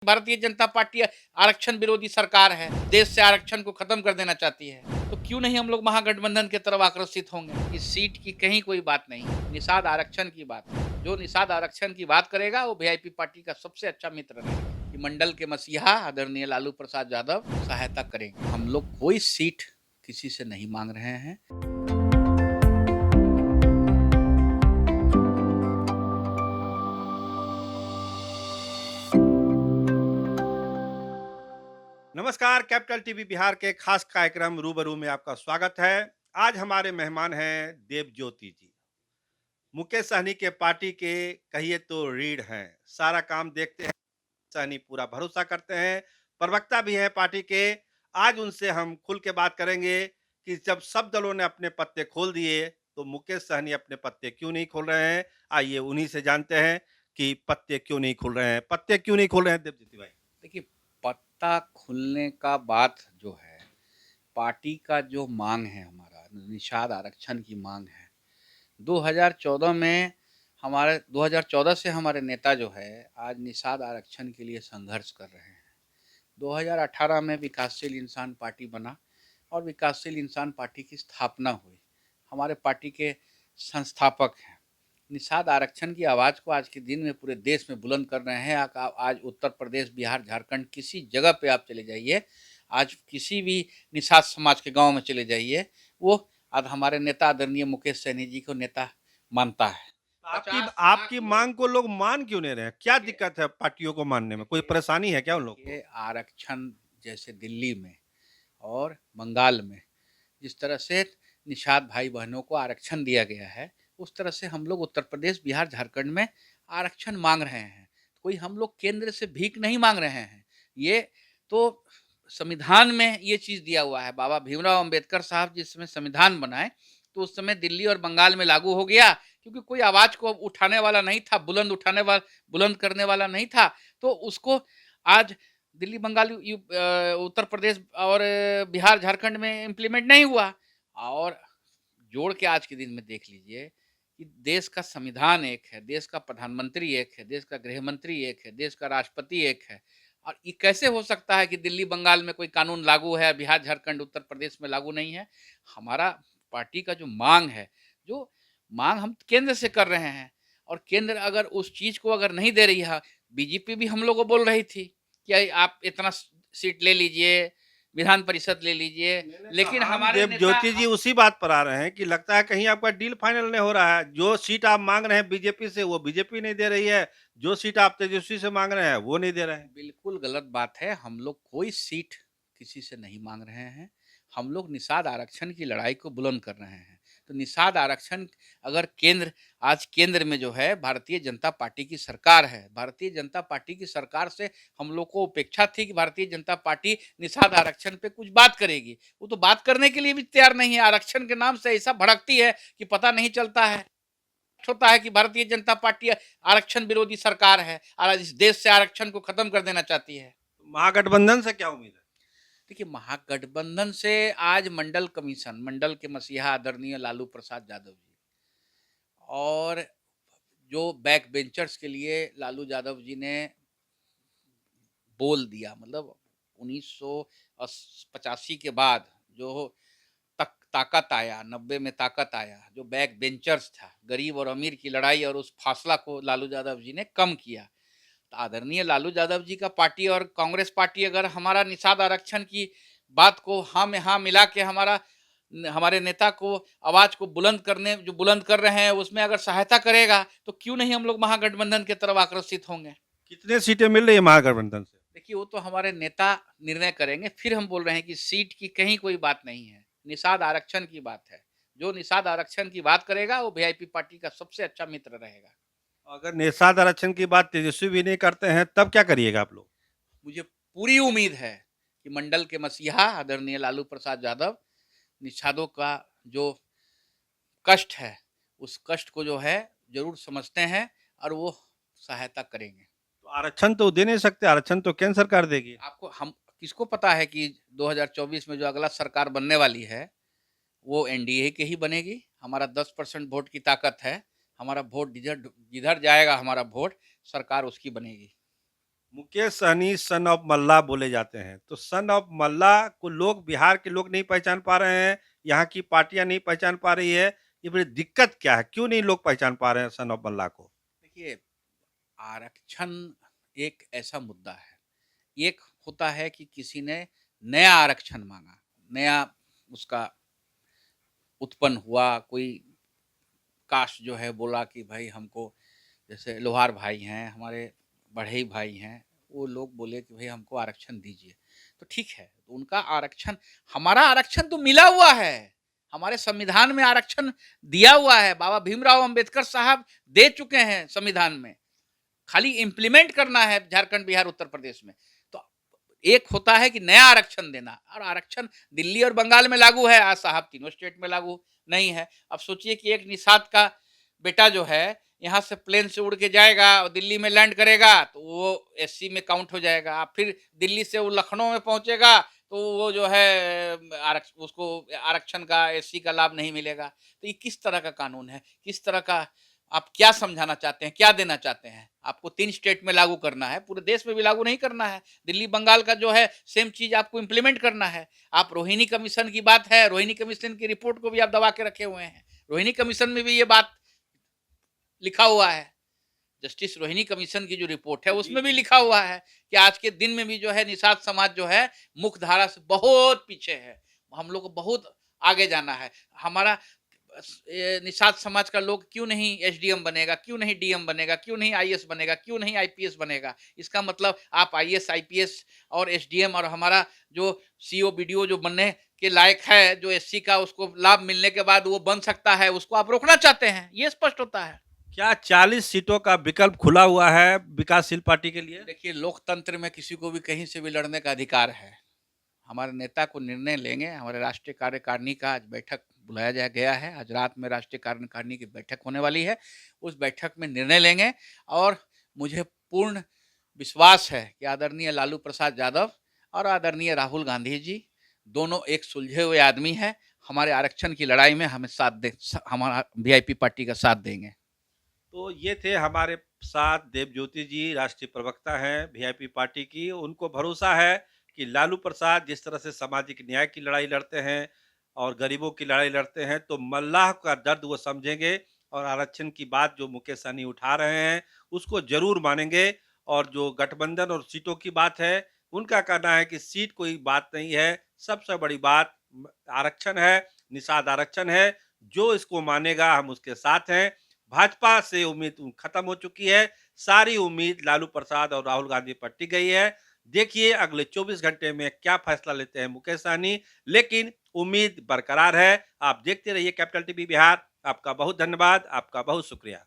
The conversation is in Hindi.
भारतीय जनता पार्टी आरक्षण विरोधी सरकार है, देश से आरक्षण को खत्म कर देना चाहती है, तो क्यों नहीं हम लोग महागठबंधन की तरफ आकर्षित होंगे। इस सीट की कहीं कोई बात नहीं, निषाद आरक्षण की बात है। जो निषाद आरक्षण की बात करेगा वो वीआईपी पार्टी का सबसे अच्छा मित्र रहेगा। कि मंडल के मसीहा आदरणीय लालू प्रसाद यादव सहायता करेंगे। हम लोग कोई सीट किसी से नहीं मांग रहे हैं। नमस्कार। कैपिटल टीवी बिहार के खास कार्यक्रम रूबरू में आपका स्वागत है। आज हमारे मेहमान हैं देव ज्योति जी। मुकेश सहनी के पार्टी के कहिए तो रीढ़ हैं, सारा काम देखते हैं, सहनी पूरा भरोसा करते हैं, प्रवक्ता भी हैं पार्टी के। आज उनसे हम खुल के बात करेंगे कि जब सब दलों ने अपने पत्ते खोल दिए तो मुकेश सहनी अपने पत्ते क्यों नहीं खोल रहे हैं। आइए उन्हीं से जानते हैं कि पत्ते क्यों नहीं खोल रहे हैं, पत्ते क्यों नहीं खोल रहे हैं। देव ज्योति भाई, देखिए, पत्ता खुलने का बात जो है, पार्टी का जो मांग है, हमारा निषाद आरक्षण की मांग है। 2014 में 2014 से हमारे नेता जो है आज निषाद आरक्षण के लिए संघर्ष कर रहे हैं। 2018 में विकासशील इंसान पार्टी बना और विकासशील इंसान पार्टी की स्थापना हुई। हमारे पार्टी के संस्थापक हैं। निषाद आरक्षण की आवाज़ को आज के दिन में पूरे देश में बुलंद कर रहे हैं। आज उत्तर प्रदेश, बिहार, झारखंड किसी जगह पे आप चले जाइए, आज किसी भी निषाद समाज के गांव में चले जाइए, वो आज हमारे नेता आदरणीय मुकेश सहनी जी को नेता मानता है। आपकी 50 लाख आपकी लोग मांग को लोग मान क्यों नहीं रहे हैं? क्या ये दिक्कत है पार्टियों को मानने में? कोई ये परेशानी है क्या उन लोग को? ये आरक्षण जैसे दिल्ली में और बंगाल में जिस तरह से निषाद भाई बहनों को आरक्षण दिया गया है, उस तरह से हम लोग उत्तर प्रदेश, बिहार, झारखंड में आरक्षण मांग रहे हैं। कोई हम लोग केंद्र से भीख नहीं मांग रहे हैं। ये तो संविधान में ये चीज़ दिया हुआ है। बाबा भीमराव अंबेडकर साहब जिस समय संविधान बनाए, तो उस समय दिल्ली और बंगाल में लागू हो गया, क्योंकि कोई आवाज़ को उठाने वाला नहीं था, बुलंद करने वाला नहीं था। तो उसको आज दिल्ली, बंगाल, उत्तर प्रदेश और बिहार, झारखंड में इम्प्लीमेंट नहीं हुआ। और जोड़ के आज के दिन में देख लीजिए कि देश का संविधान एक है, देश का प्रधानमंत्री एक है, देश का गृह मंत्री एक है, देश का राष्ट्रपति एक है। और ये कैसे हो सकता है कि दिल्ली, बंगाल में कोई कानून लागू है, बिहार, झारखंड, उत्तर प्रदेश में लागू नहीं है। हमारा पार्टी का जो मांग है, जो मांग हम केंद्र से कर रहे हैं, और केंद्र अगर उस चीज़ को अगर नहीं दे रही है, बीजेपी भी हम लोग को बोल रही थी कि आप इतना सीट ले लीजिए, विधान परिषद ले लीजिए, नहीं, नहीं, तो लेकिन हम हमारे देव नेता ज्योति जी उसी बात पर आ रहे हैं कि लगता है कहीं आपका डील फाइनल नहीं हो रहा है। जो सीट आप मांग रहे हैं बीजेपी से, वो बीजेपी नहीं दे रही है। जो सीट आप तेजस्वी से मांग रहे हैं, वो नहीं दे रहे हैं। बिल्कुल गलत बात है। हम लोग कोई सीट किसी से नहीं मांग रहे हैं। हम लोग निषाद आरक्षण की लड़ाई को बुलंद कर रहे हैं। तो निषाद आरक्षण अगर आज केंद्र में जो है भारतीय जनता पार्टी की सरकार है। भारतीय जनता पार्टी की सरकार से हम लोग को अपेक्षा थी कि भारतीय जनता पार्टी निषाद आरक्षण पे कुछ बात करेगी। वो तो बात करने के लिए भी तैयार नहीं है। आरक्षण के नाम से ऐसा भड़कती है कि पता नहीं चलता है। होता है कि भारतीय जनता पार्टी आरक्षण विरोधी सरकार है और इस देश से आरक्षण को खत्म कर देना चाहती है। तो महागठबंधन से क्या उम्मीद है? देखिए, महागठबंधन से आज मंडल के मसीहा आदरणीय लालू प्रसाद यादव जी और जो बैक बेंचर्स के लिए लालू यादव जी ने बोल दिया, मतलब 1985 के बाद जो ताकत आया, 90 में ताकत आया, जो बैक बेंचर्स था, गरीब और अमीर की लड़ाई, और उस फासला को लालू यादव जी ने कम किया। तो आदरणीय लालू यादव जी का पार्टी और कांग्रेस पार्टी अगर हमारा निषाद आरक्षण की बात को हाँ में हाँ मिला के हमारे नेता को आवाज को बुलंद कर रहे हैं, उसमें अगर सहायता करेगा, तो क्यों नहीं हम लोग महागठबंधन की तरफ आकर्षित होंगे। कितने सीटें मिल रही है महागठबंधन से? देखिए, वो तो हमारे नेता निर्णय करेंगे। फिर हम बोल रहे हैं कि सीट की कहीं कोई बात नहीं है, निषाद आरक्षण की बात है। जो निषाद आरक्षण की बात करेगा वो वीआईपी पार्टी का सबसे अच्छा मित्र रहेगा। अगर निषाद आरक्षण की बात तेजस्वी भी नहीं करते हैं, तब क्या करिएगा आप लोग? मुझे पूरी उम्मीद है कि मंडल के मसीहा आदरणीय लालू प्रसाद यादव निषादों का जो कष्ट है, उस कष्ट को जो है जरूर समझते हैं और वो सहायता करेंगे। तो आरक्षण तो दे नहीं सकते, आरक्षण तो केंद्र सरकार देगी। आपको हम किसको पता है कि 2024 में जो अगला सरकार बनने वाली है वो एनडीए की ही बनेगी। हमारा 10% वोट की ताकत है। हमारा वोट जिधर जिधर जाएगा, हमारा वोट सरकार उसकी बनेगी। मुकेश सहनी सन ऑफ मल्ला बोले जाते हैं, तो सन ऑफ मल्ला को लोग, बिहार के लोग नहीं पहचान पा रहे हैं, यहाँ की पार्टियां नहीं पहचान पा रही है। ये बड़ी दिक्कत क्या है, क्यों नहीं लोग पहचान पा रहे हैं सन ऑफ मल्ला को? देखिए, आरक्षण एक ऐसा मुद्दा है। एक होता है कि किसी ने नया आरक्षण माँगा, नया उसका उत्पन्न हुआ, कोई कास्ट जो है बोला कि भाई हमको, जैसे लोहार भाई हैं, हमारे बढ़ई भाई हैं, वो लोग बोले कि भाई हमको आरक्षण दीजिए। तो ठीक है, तो उनका आरक्षण, हमारा आरक्षण तो मिला हुआ है, हमारे संविधान में आरक्षण दिया हुआ है, बाबा भीमराव अंबेडकर साहब दे चुके हैं संविधान में। खाली इम्प्लीमेंट करना है झारखंड, बिहार, उत्तर प्रदेश में। तो एक होता है कि नया आरक्षण देना, और आरक्षण दिल्ली और बंगाल में लागू है, आज साहब तीनों स्टेट में लागू नहीं है। अब सोचिए कि एक निषाद का बेटा जो है यहाँ से प्लेन से उड़ के जाएगा और दिल्ली में लैंड करेगा तो वो एससी में काउंट हो जाएगा। फिर दिल्ली से वो लखनऊ में पहुंचेगा तो वो जो है उसको आरक्षण का, एससी का लाभ नहीं मिलेगा। तो ये किस तरह का कानून है, किस तरह का, आप क्या समझाना चाहते हैं, क्या देना चाहते हैं? आपको 3 स्टेट में लागू करना है, पूरे देश में भी लागू नहीं करना है। दिल्ली, बंगाल का जो है सेम चीज़ आपको इम्प्लीमेंट करना है। आप रोहिणी कमीशन की बात है, रोहिणी कमीशन की रिपोर्ट को भी आप दबा के रखे हुए हैं। रोहिणी कमीशन में भी ये बात लिखा हुआ है। जस्टिस रोहिणी कमीशन की जो रिपोर्ट है उसमें भी लिखा हुआ है कि आज के दिन में भी जो है निषाद समाज जो है मुख्य धारा से बहुत पीछे है। हम लोग को बहुत आगे जाना है। हमारा निषाद समाज का लोग क्यों नहीं एसडीएम बनेगा, क्यों नहीं डीएम बनेगा, क्यों नहीं आईएएस बनेगा, क्यों नहीं आईपीएस बनेगा? इसका मतलब आप आईएएस, आईपीएस और एसडीएम और हमारा जो सीओ बीडीओ जो बनने के लायक है, जो एससी का उसको लाभ मिलने के बाद वो बन सकता है, उसको आप रोकना चाहते हैं। ये स्पष्ट होता है। क्या 40 सीटों का विकल्प खुला हुआ है विकासशील पार्टी के लिए? देखिए, लोकतंत्र में किसी को भी कहीं से भी लड़ने का अधिकार है। हमारे नेता को निर्णय लेंगे, हमारे राष्ट्रीय कार्यकारिणी का आज बैठक बुलाया जा गया है, आज रात में राष्ट्रीय कार्यकारिणी की बैठक होने वाली है। उस बैठक में निर्णय लेंगे और मुझे पूर्ण विश्वास है कि आदरणीय लालू प्रसाद यादव और आदरणीय राहुल गांधी जी दोनों एक सुलझे हुए आदमी हैं। हमारे आरक्षण की लड़ाई में हमें हमारा वीआईपी पार्टी का साथ देंगे। तो ये थे हमारे साथ देवज्योति जी, राष्ट्रीय प्रवक्ता हैं वीआईपी पार्टी की। उनको भरोसा है कि लालू प्रसाद जिस तरह से सामाजिक न्याय की लड़ाई लड़ते हैं और गरीबों की लड़ाई लड़ते हैं, तो मल्लाह का दर्द वो समझेंगे और आरक्षण की बात जो मुकेश सहनी उठा रहे हैं उसको जरूर मानेंगे। और जो गठबंधन और सीटों की बात है, उनका कहना है कि सीट कोई बात नहीं है, सबसे बड़ी बात आरक्षण है, निषाद आरक्षण है। जो इसको मानेगा हम उसके साथ हैं। भाजपा से उम्मीद खत्म हो चुकी है। सारी उम्मीद लालू प्रसाद और राहुल गांधी पर टिक गई है। देखिए अगले 24 घंटे में क्या फैसला लेते हैं मुकेश सहनी, लेकिन उम्मीद बरकरार है। आप देखते रहिए कैपिटल टीवी बिहार। आपका बहुत धन्यवाद, आपका बहुत शुक्रिया।